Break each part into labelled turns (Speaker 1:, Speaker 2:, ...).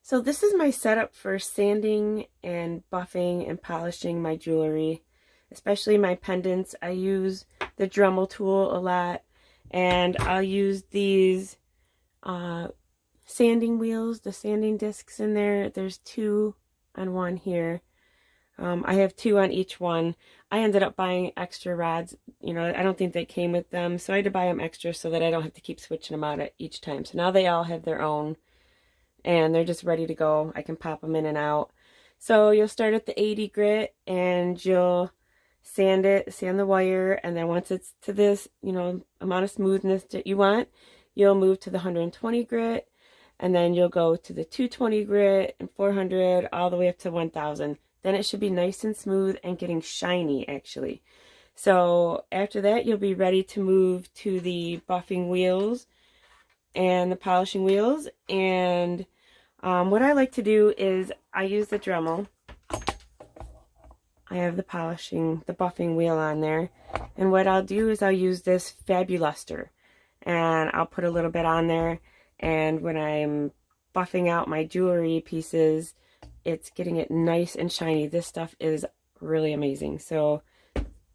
Speaker 1: So this is my setup for sanding and buffing and polishing my jewelry, especially my pendants. I use the Dremel tool a lot, and I'll use these sanding wheels, the sanding discs in there. There's two on one here. I have two on each one. I ended up buying extra rods. You know, I don't think they came with them, so I had to buy them extra so that I don't have to keep switching them out at each time. So now they all have their own, and they're just ready to go. I can pop them in and out. So you'll start at the 80 grit, and you'll sand the wire, and then once it's to this, you know, amount of smoothness that you want, you'll move to the 120 grit, and then you'll go to the 220 grit and 400 all the way up to 1000. Then it should be nice and smooth and getting shiny, actually. So after that, you'll be ready to move to the buffing wheels and the polishing wheels. And what I like to do is I use the Dremel. I have the buffing wheel on there. And what I'll do is I'll use this Fabuluster, and I'll put a little bit on there. And when I'm buffing out my jewelry pieces, it's getting it nice and shiny. This stuff is really amazing. So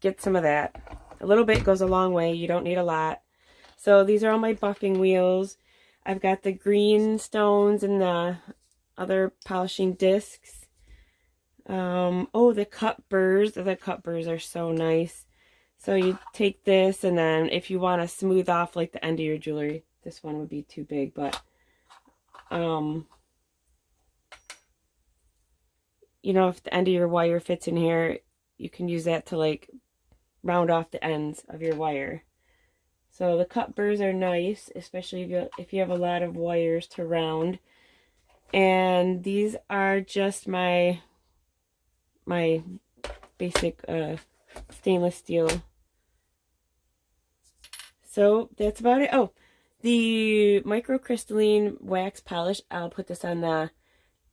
Speaker 1: get some of that. A little bit goes a long way. You don't need a lot. So these are all my buffing wheels. I've got the green stones and the other polishing discs. Oh, the cut burrs. The cut burrs are so nice. So you take this, and then if you want to smooth off like the end of your jewelry, this one would be too big, but you know, if the end of your wire fits in here, you can use that to like round off the ends of your wire. So the cut burrs are nice, especially if you have a lot of wires to round. And these are just my basic stainless steel. So that's about it. Oh, the microcrystalline wax polish, I'll put this on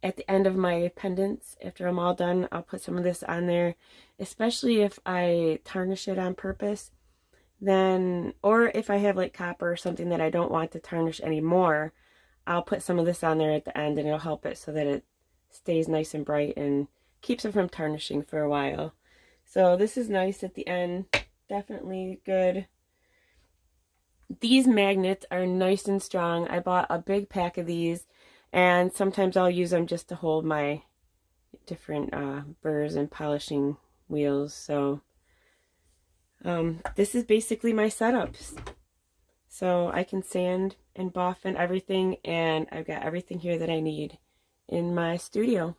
Speaker 1: at the end of my pendants. After I'm all done, I'll put some of this on there, especially if I tarnish it on purpose. Then, or if I have like copper or something that I don't want to tarnish anymore, I'll put some of this on there at the end, and it'll help it so that it stays nice and bright and keeps it from tarnishing for a while. So this is nice at the end, definitely good. These magnets are nice and strong. I bought a big pack of these, and sometimes I'll use them just to hold my different burrs and polishing wheels. So this is basically my setups. So I can sand and buff and everything, and I've got everything here that I need in my studio.